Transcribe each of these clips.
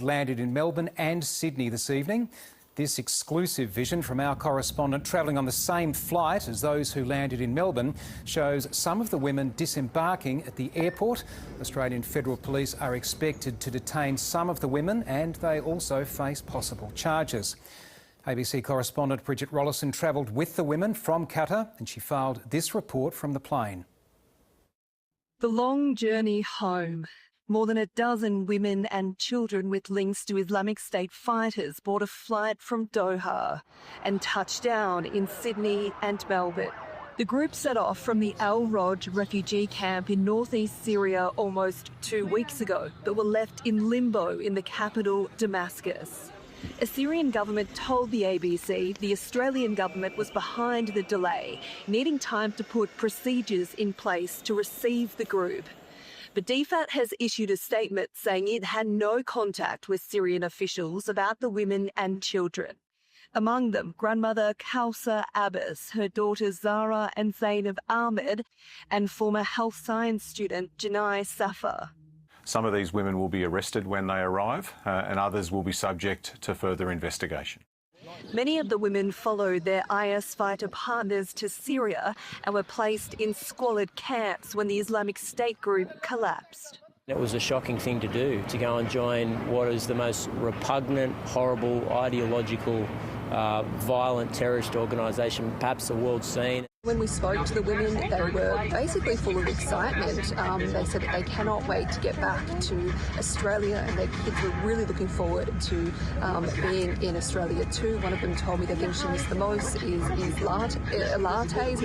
Landed in Melbourne and Sydney this evening. This exclusive vision from our correspondent travelling on the same flight as those who landed in Melbourne shows some of the women disembarking at the airport. Australian Federal Police are expected to detain some of the women and they also face possible charges. ABC correspondent Bridget Rollison travelled with the women from Qatar and she filed this report from the plane. The long journey home. More than a dozen women and children with links to Islamic State fighters board a flight from Doha and touched down in Sydney and Melbourne. The group set off from the Al Roj refugee camp in northeast Syria almost 2 weeks ago, but were left in limbo in the capital, Damascus. A Syrian government told the ABC the Australian government was behind the delay, needing time to put procedures in place to receive the group. But DFAT has issued a statement saying it had no contact with Syrian officials about the women and children. Among them, grandmother Kausar Abbas, her daughters Zara and Zainab Ahmed, and former health science student Janai Safar. Some of these women will be arrested when they arrive, and others will be subject to further investigation. Many of the women followed their IS fighter partners to Syria and were placed in squalid camps when the Islamic State group collapsed. It was a shocking thing to do, to go and join what is the most repugnant, horrible, ideological, violent terrorist organisation perhaps the world's seen. When we spoke to the women, they were basically full of excitement. They said that they cannot wait to get back to Australia and their kids were really looking forward to being in Australia too. One of them told me the thing she missed the most is lattes and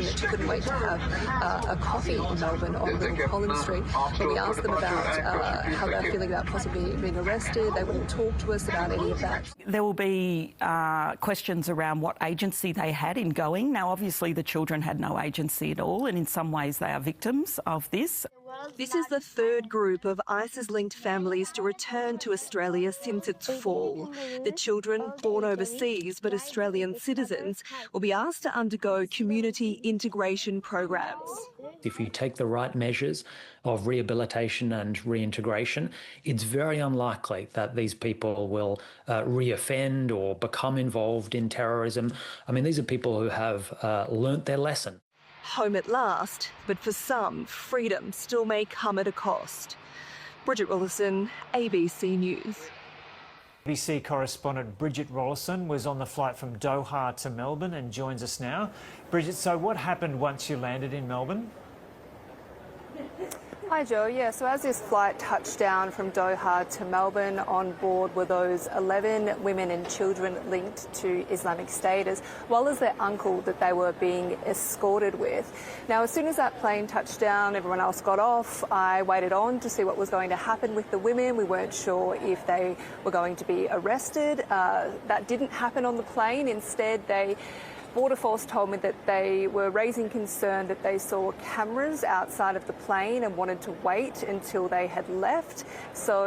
that she couldn't wait to have a coffee in Melbourne on Little Collins Street. When we asked them about how they're feeling about possibly being arrested, they wouldn't talk to us about any of that. There will be questions around what agency they had in going. Now, obviously, the children had no agency at all, and in some ways they are victims of this. This is the third group of ISIS-linked families to return to Australia since its fall. The children, born overseas but Australian citizens, will be asked to undergo community integration programs. If you take the right measures of rehabilitation and reintegration, it's very unlikely that these people will reoffend or become involved in terrorism. I mean, these are people who have learnt their lesson. Home at last, but for some, freedom still may come at a cost. Bridget Rollison, ABC News. ABC correspondent Bridget Rollison was on the flight from Doha to Melbourne and joins us now. Bridget, so what happened once you landed in Melbourne? Hi Joe, so as this flight touched down from Doha to Melbourne, on board were those 11 women and children linked to Islamic State, as well as their uncle that they were being escorted with. Now, as soon as that plane touched down, everyone else got off. I waited on to see what was going to happen with the women. We weren't sure if they were going to be arrested. That didn't happen on the plane. Instead, Border Force told me that they were raising concern that they saw cameras outside of the plane and wanted to wait until they had left. So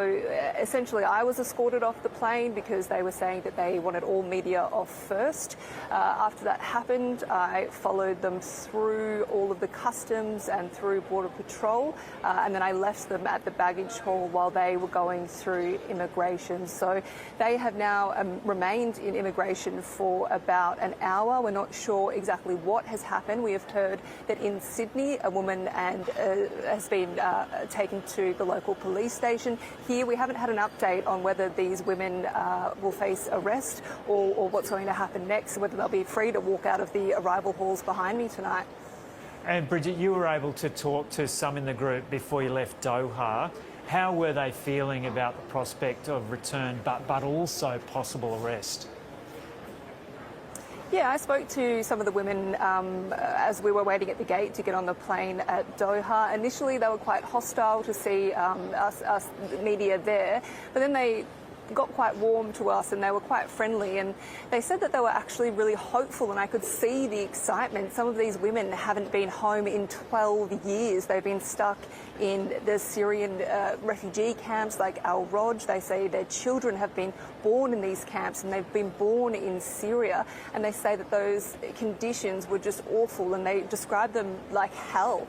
essentially I was escorted off the plane because they were saying that they wanted all media off first. After that happened, I followed them through all of the customs and through Border Patrol, and then I left them at the baggage hall while they were going through immigration. So they have now remained in immigration for about an hour. We're not sure exactly what has happened. We have heard that in Sydney, a woman has been taken to the local police station. Here, we haven't had an update on whether these women will face arrest or what's going to happen next, whether they'll be free to walk out of the arrival halls behind me tonight. And Bridget, you were able to talk to some in the group before you left Doha. How were they feeling about the prospect of return, but also possible arrest? Yeah, I spoke to some of the women as we were waiting at the gate to get on the plane at Doha. Initially, they were quite hostile to see us media there, but then they got quite warm to us and they were quite friendly, and they said that they were actually really hopeful, and I could see the excitement. Some of these women haven't been home in 12 years. They've been stuck in the Syrian refugee camps like Al Roj. They say their children have been born in these camps and they've been born in Syria, and they say that those conditions were just awful and they describe them like hell.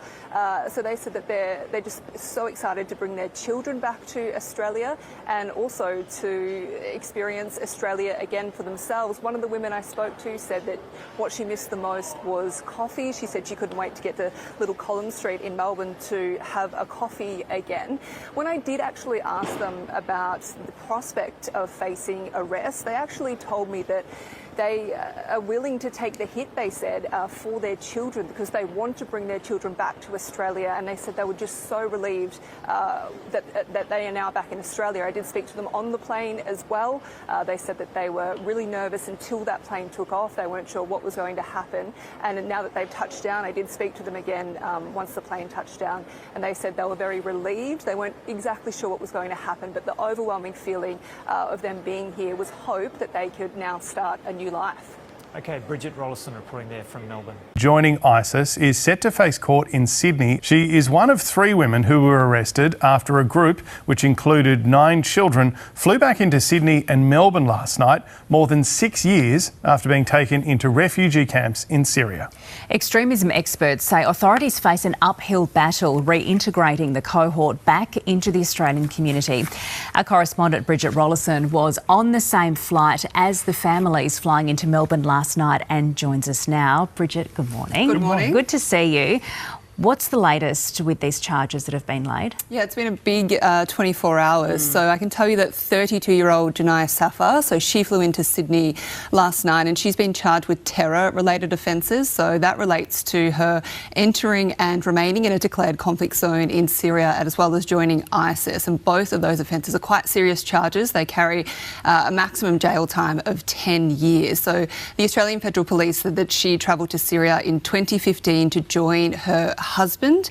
So they said that they're just so excited to bring their children back to Australia and also to to experience Australia again for themselves. One of the women I spoke to said that what she missed the most was coffee. She said she couldn't wait to get to Little Collins Street in Melbourne to have a coffee again. When I did actually ask them about the prospect of facing arrest, they actually told me that they are willing to take the hit, they said, for their children because they want to bring their children back to Australia, and they said they were just so relieved that they are now back in Australia. I did speak to them on the plane as well. They said that they were really nervous until that plane took off. They weren't sure what was going to happen, and now that they've touched down, I did speak to them again once the plane touched down, and they said they were very relieved. They weren't exactly sure what was going to happen, but the overwhelming feeling of them being here was hope that they could now start a new life. Okay, Bridget Rollison reporting there from Melbourne. Joining ISIS is set to face court in Sydney. She is one of 3 women who were arrested after a group, which included 9 children, flew back into Sydney and Melbourne last night, more than 6 years after being taken into refugee camps in Syria. Extremism experts say authorities face an uphill battle reintegrating the cohort back into the Australian community. Our correspondent Bridget Rollison was on the same flight as the families flying into Melbourne last night and joins us now. Bridget, good morning. Good morning. Good to see you. What's the latest with these charges that have been laid? Yeah, it's been a big 24 hours. So I can tell you that 32-year-old Janaya Safar, so she flew into Sydney last night and she's been charged with terror-related offences. So that relates to her entering and remaining in a declared conflict zone in Syria, as well as joining ISIS. And both of those offences are quite serious charges. They carry a maximum jail time of 10 years. So the Australian Federal Police said that she travelled to Syria in 2015 to join her husband,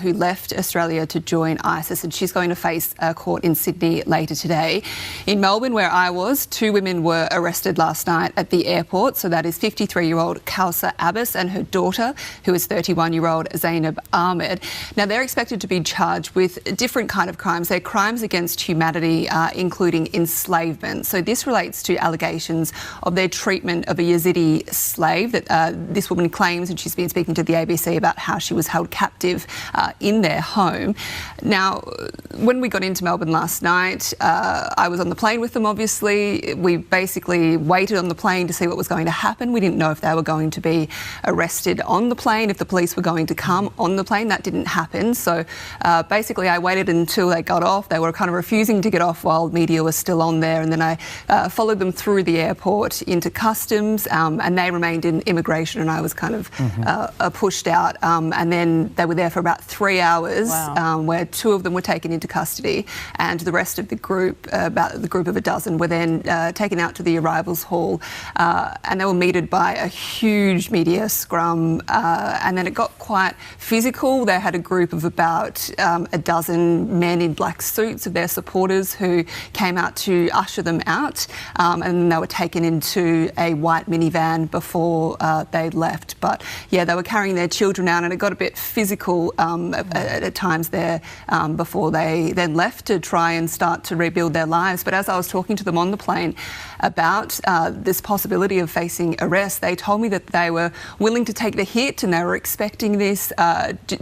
who left Australia to join ISIS, and she's going to face court in Sydney later today. In Melbourne, where I was, 2 women were arrested last night at the airport. So that is 53-year-old Kausar Abbas and her daughter, who is 31-year-old Zainab Ahmed. Now, they're expected to be charged with different kind of crimes. They're crimes against humanity, including enslavement. So this relates to allegations of their treatment of a Yazidi slave that this woman claims, and she's been speaking to the ABC about how she was held captive in their home. Now, when we got into Melbourne last night, I was on the plane with them, obviously. We basically waited on the plane to see what was going to happen. We didn't know if they were going to be arrested on the plane, if the police were going to come on the plane. That didn't happen. So basically, I waited until they got off. They were kind of refusing to get off while media was still on there. And then I followed them through the airport into customs, and they remained in immigration, and I was kind of pushed out. And then they were there for about 3 hours, where 2 of them were taken into custody, and the rest of the group, about the group of a dozen, were then taken out to the arrivals hall, and they were meted by a huge media scrum, and then it got quite physical. They had a group of about a dozen men in black suits of their supporters who came out to usher them out, and then they were taken into a white minivan before they left. But yeah, they were carrying their children out, and it got a bit physical at times there before they then left to try and start to rebuild their lives. But as I was talking to them on the plane about this possibility of facing arrest, they told me that they were willing to take the hit, and they were expecting this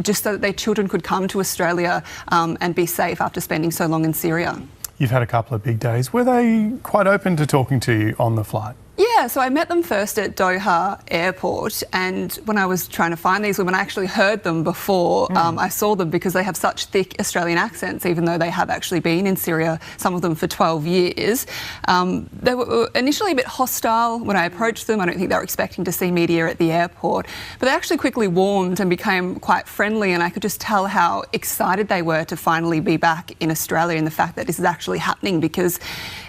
just so that their children could come to Australia and be safe after spending so long in Syria. You've had a couple of big days. Were they quite open to talking to you on the flight? Yeah, so I met them first at Doha Airport, and when I was trying to find these women, I actually heard them before I saw them, because they have such thick Australian accents, even though they have actually been in Syria, some of them for 12 years. They were initially a bit hostile when I approached them. I don't think they were expecting to see media at the airport, but they actually quickly warmed and became quite friendly, and I could just tell how excited they were to finally be back in Australia, and the fact that this is actually happening, because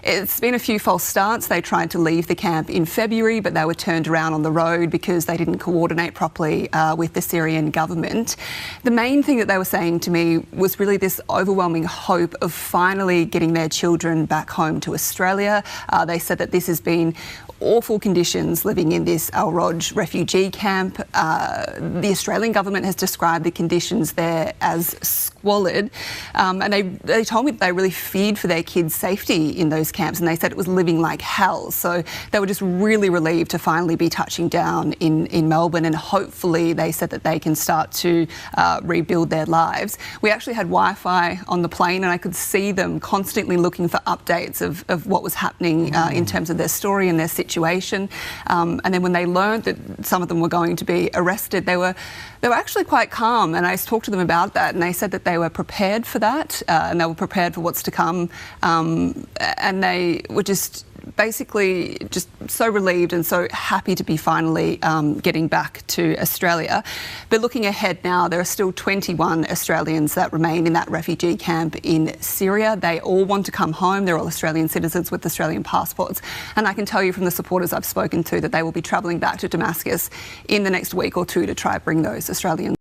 it's been a few false starts. They tried to leave the camp in February, but they were turned around on the road because they didn't coordinate properly with the Syrian government. The main thing that they were saying to me was really this overwhelming hope of finally getting their children back home to Australia. They said that this has been awful conditions living in this Al Roj refugee camp. The Australian government has described the conditions there as squalid, and they told me that they really feared for their kids' safety in those camps, and they said it was living like hell. So they were just really relieved to finally be touching down in Melbourne, and hopefully they said that they can start to rebuild their lives. We actually had Wi-Fi on the plane, and I could see them constantly looking for updates of what was happening in terms of their story and their situation. And then when they learned that some of them were going to be arrested, they were actually quite calm, and I talked to them about that, and they said that they were prepared for that, and they were prepared for what's to come, and they were just basically just so relieved and so happy to be finally getting back to Australia. But looking ahead now, there are still 21 Australians that remain in that refugee camp in Syria. They all want to come home. They're all Australian citizens with Australian passports. And I can tell you from the supporters I've spoken to that they will be travelling back to Damascus in the next week or two to try to bring those Australians